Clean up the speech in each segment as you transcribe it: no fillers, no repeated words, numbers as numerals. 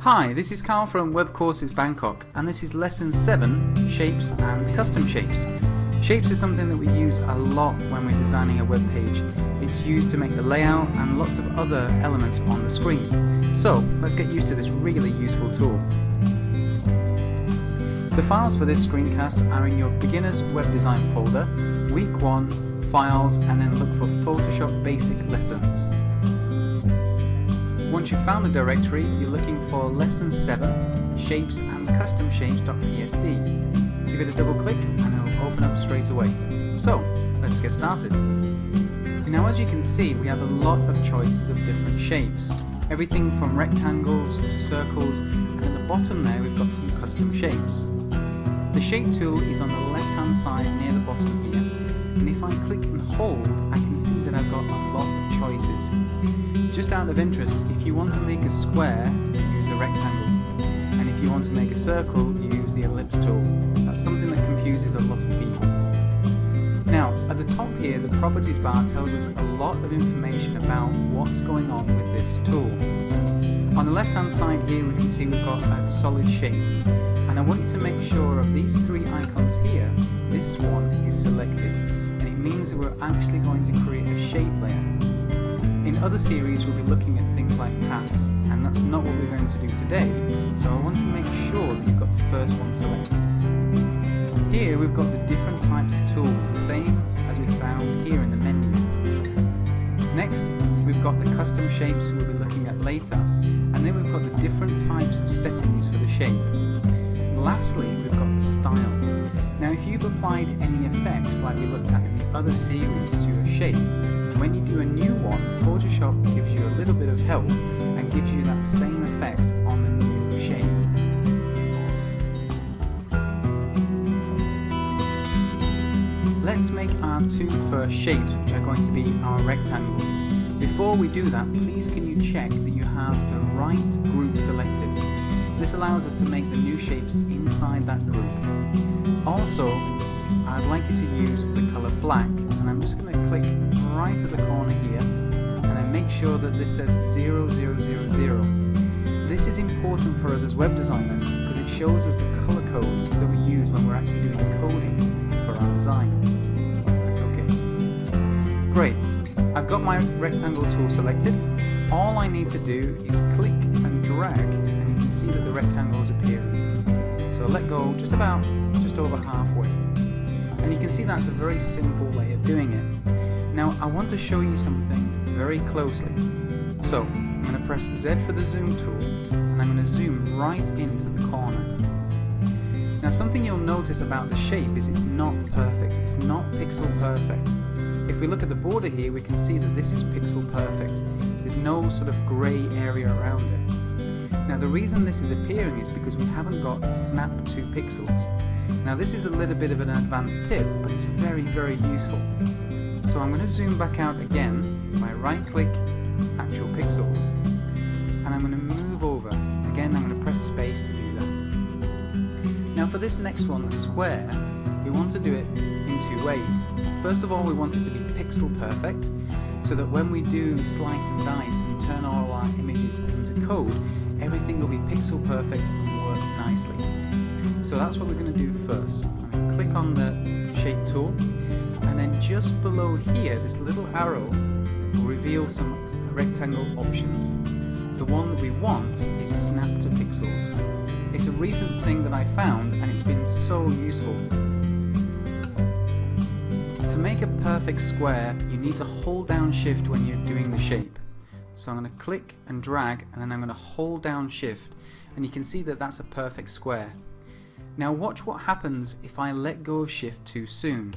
Hi, this is Carl from Web Courses Bangkok, and this is Lesson 7, Shapes and Custom Shapes. Shapes is something that we use a lot when we're designing a web page. It's used to make the layout and lots of other elements on the screen. So, let's get used to this really useful tool. The files for this screencast are in your Beginner's Web Design folder, Week 1, Files, and then look for Photoshop Basic Lessons. Once you've found the directory, you're looking for Lesson 7, Shapes and Custom Shapes.psd. Give it a double click and it'll open up straight away. So, let's get started. Now as you can see, we have a lot of choices of different shapes. Everything from rectangles to circles, and at the bottom there we've got some custom shapes. The shape tool is on the left hand side near the bottom here, and if I click and hold, I can see that I've got a lot of choices. Just out of interest, if you want to make a square, use the rectangle, and if you want to make a circle, you use the ellipse tool. That's something that confuses a lot of people. Now, at the top here, the properties bar tells us a lot of information about what's going on with this tool. On the left hand side here, we can see we've got a solid shape, and I want you to make sure of these three icons here, this one is selected, and it means that we're actually going to create a shape layer. In other series we'll be looking at things like paths, and that's not what we're going to do today, so I want to make sure that you've got the first one selected. Here we've got the different types of tools, the same as we found here in the menu. Next we've got the custom shapes we'll be looking at later, and then we've got the different types of settings for the shape. Lastly, we've got the style. Now if you've applied any effects like we looked at in the other series to a shape, when you do a new one, Photoshop gives you a little bit of help and gives you that same effect on the new shape. Let's make our two first shapes, which are going to be our rectangle. Before we do that, please can you check that you have the right group selected. This allows us to make the new shapes inside that group. Also, I'd like you to use the colour black, and I'm just going to click right at the corner here and then make sure that this says 0000. This is important for us as web designers because it shows us the colour code that we use when we're actually doing the coding for our design. Okay. Great. I've got my rectangle tool selected. All I need to do is click and drag, and you can see that the rectangle is appearing. So let go just over halfway. And you can see that's a very simple way of doing it. Now I want to show you something very closely. So I'm going to press Z for the zoom tool, and I'm going to zoom right into the corner. Now something you'll notice about the shape is it's not perfect, it's not pixel perfect. If we look at the border here, we can see that this is pixel perfect. There's no sort of grey area around it. Now the reason this is appearing is because we haven't got snap to pixels. Now this is a little bit of an advanced tip, but it's very, very useful. So I'm going to zoom back out again by right click, actual pixels, and I'm going to move over. Again, I'm going to press space to do that. Now for this next one, the square, we want to do it in two ways. First of all, we want it to be pixel perfect, so that when we do slice and dice and turn all our images into code, everything will be pixel perfect and work nicely. So that's what we're going to do first. I'm going to click on the shape tool, and then just below here, this little arrow will reveal some rectangle options. The one that we want is snap to pixels. It's a recent thing that I found, and it's been so useful. To make a perfect square, you need to hold down shift when you're doing the shape. So I'm going to click and drag, and then I'm going to hold down shift, and you can see that that's a perfect square. Now watch what happens if I let go of shift too soon.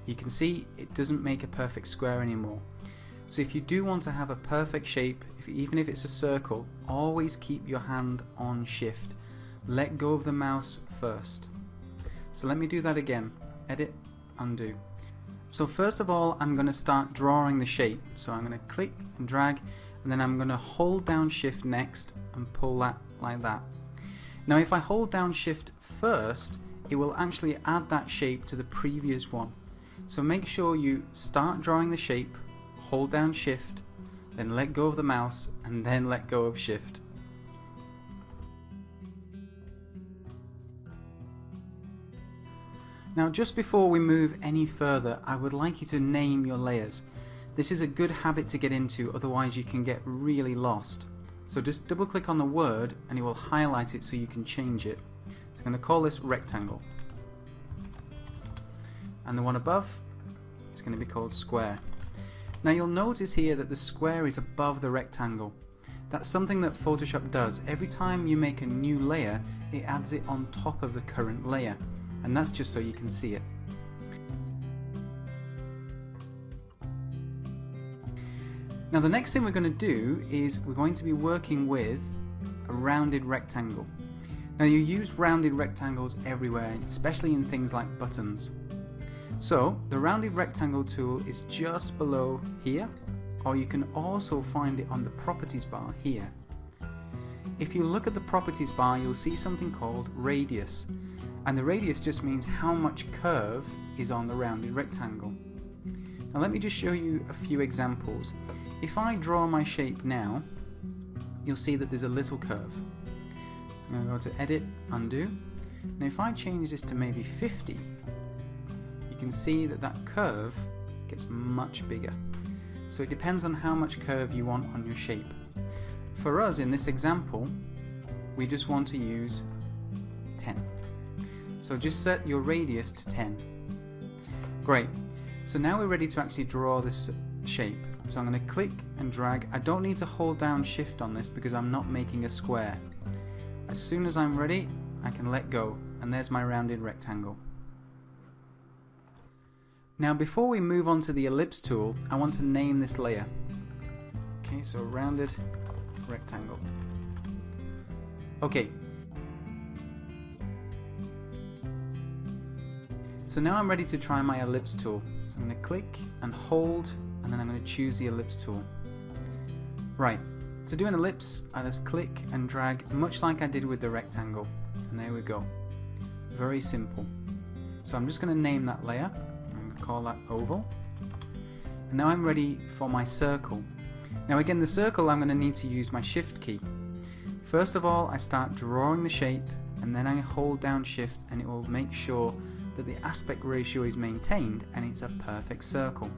You can see it doesn't make a perfect square anymore. So if you do want to have a perfect shape, even if it's a circle, always keep your hand on shift. Let go of the mouse first. So let me do that again. Edit, undo. So first of all, I'm going to start drawing the shape. So I'm going to click and drag, and then I'm going to hold down shift next and pull that like that. Now if I hold down shift first, it will actually add that shape to the previous one. So make sure you start drawing the shape, hold down shift, then let go of the mouse, and then let go of shift. Now just before we move any further, I would like you to name your layers. This is a good habit to get into, otherwise you can get really lost. So just double click on the word and it will highlight it so you can change it. So I'm going to call this rectangle. And the one above is going to be called square. Now you'll notice here that the square is above the rectangle. That's something that Photoshop does. Every time you make a new layer, it adds it on top of the current layer. And that's just so you can see it. Now the next thing we're going to do is we're going to be working with a rounded rectangle. Now you use rounded rectangles everywhere, especially in things like buttons. So the rounded rectangle tool is just below here, or you can also find it on the properties bar here. If you look at the properties bar, you'll see something called radius. And the radius just means how much curve is on the rounded rectangle. Now let me just show you a few examples. If I draw my shape now, you'll see that there's a little curve. I'm going to go to Edit, Undo. Now if I change this to maybe 50, you can see that that curve gets much bigger. So it depends on how much curve you want on your shape. For us in this example, we just want to use 10. So just set your radius to 10. Great. So now we're ready to actually draw this shape. So I'm going to click and drag. I don't need to hold down Shift on this because I'm not making a square. As soon as I'm ready, I can let go, and there's my rounded rectangle. Now before we move on to the ellipse tool, I want to name this layer. Okay, so rounded rectangle. Okay. So now I'm ready to try my ellipse tool. So I'm going to click and hold, and then I'm going to choose the ellipse tool. Right, to do an ellipse, I just click and drag, much like I did with the rectangle. And there we go. Very simple. So I'm just going to name that layer. I'm going to call that oval. And now I'm ready for my circle. Now again, the circle, I'm going to need to use my Shift key. First of all, I start drawing the shape, and then I hold down Shift, and it will make sure that the aspect ratio is maintained and it's a perfect circle.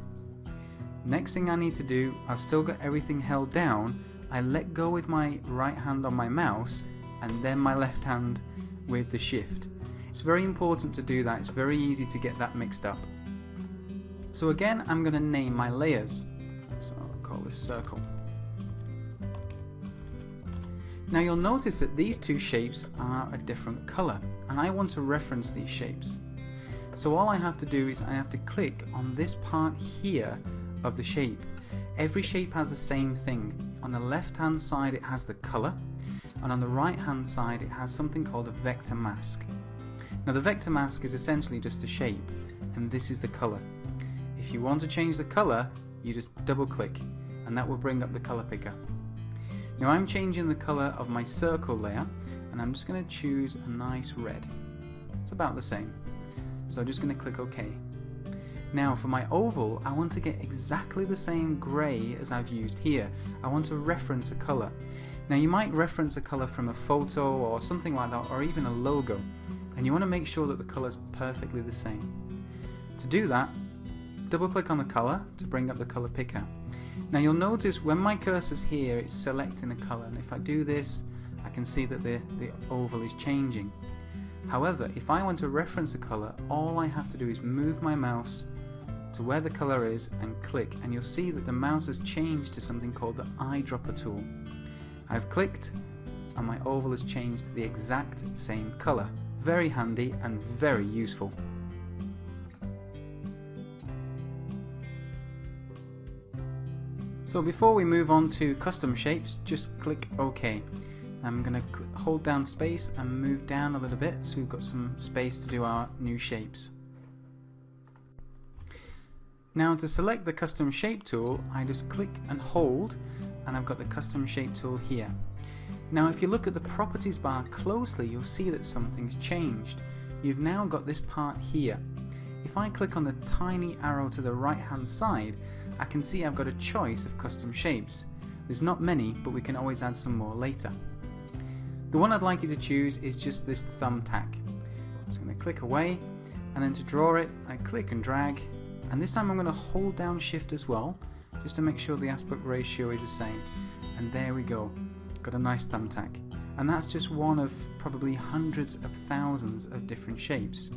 Next thing I need to do, I've still got everything held down, I let go with my right hand on my mouse and then my left hand with the Shift. It's very important to do that, it's very easy to get that mixed up. So again, I'm going to name my layers. So I'll call this circle. Now you'll notice that these two shapes are a different color, and I want to reference these shapes. So all I have to do is I have to click on this part here of the shape. Every shape has the same thing. On the left hand side it has the color, and on the right hand side it has something called a vector mask. Now the vector mask is essentially just a shape, and this is the color. If you want to change the color, you just double click and that will bring up the color picker. Now I'm changing the color of my circle layer, and I'm just going to choose a nice red. It's about the same. So I'm just going to click OK. Now for my oval, I want to get exactly the same grey as I've used here. I want to reference a colour. Now you might reference a colour from a photo or something like that, or even a logo, and you want to make sure that the colour is perfectly the same. To do that, double click on the colour to bring up the colour picker. Now you'll notice when my cursor's here, it's selecting a colour, and if I do this, I can see that the oval is changing. However, if I want to reference a colour, all I have to do is move my mouse to where the colour is and click, and you'll see that the mouse has changed to something called the eyedropper tool. I've clicked and my oval has changed to the exact same colour. Very handy and very useful. So before we move on to custom shapes, just click OK. I'm going to hold down space and move down a little bit so we've got some space to do our new shapes. Now to select the custom shape tool, I just click and hold, and I've got the custom shape tool here. Now if you look at the properties bar closely, you'll see that something's changed. You've now got this part here. If I click on the tiny arrow to the right hand side, I can see I've got a choice of custom shapes. There's not many, but we can always add some more later. The one I'd like you to choose is just this thumbtack. So I'm going to click away, and then to draw it I click and drag, and this time I'm going to hold down Shift as well just to make sure the aspect ratio is the same, and there we go, got a nice thumbtack. And that's just one of probably hundreds of thousands of different shapes.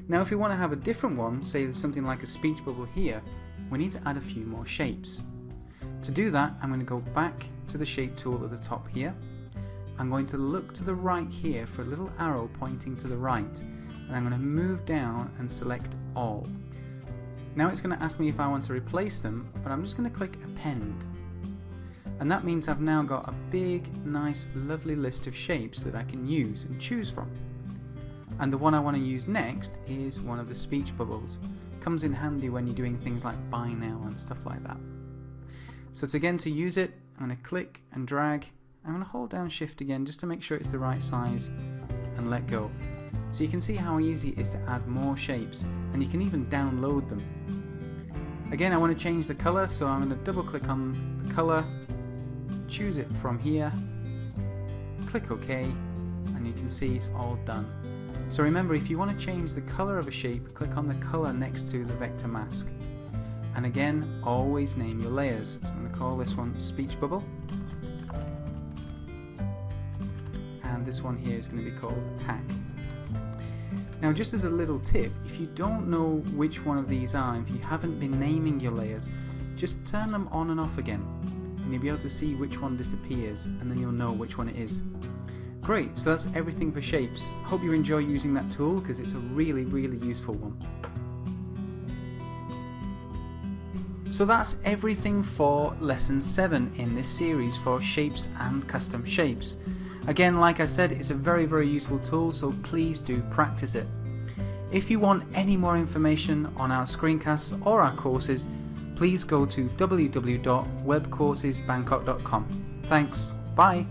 Now if we want to have a different one, say there's something like a speech bubble here, we need to add a few more shapes. To do that, I'm going to go back to the shape tool at the top here. I'm going to look to the right here for a little arrow pointing to the right, and I'm going to move down and select all. Now it's going to ask me if I want to replace them, but I'm just going to click append. And that means I've now got a big, nice, lovely list of shapes that I can use and choose from. And the one I want to use next is one of the speech bubbles. Comes in handy when you're doing things like buy now and stuff like that. So to use it, I'm going to click and drag. I'm going to hold down Shift again just to make sure it's the right size and let go. So you can see how easy it is to add more shapes, and you can even download them. Again, I want to change the color, so I'm going to double click on the color, choose it from here, click OK, and you can see it's all done. So remember, if you want to change the color of a shape, click on the color next to the vector mask. And again, always name your layers. So I'm going to call this one speech bubble, and this one here is going to be called tack. Now just as a little tip, if you don't know which one of these are, if you haven't been naming your layers, just turn them on and off again, and you'll be able to see which one disappears, and then you'll know which one it is. Great, so that's everything for shapes. Hope you enjoy using that tool because it's a really useful one. So that's everything for lesson 7 in this series for shapes and custom shapes. Again, like I said, it's a very useful tool, so please do practice it. If you want any more information on our screencasts or our courses, please go to www.webcoursesbangkok.com. Thanks, bye!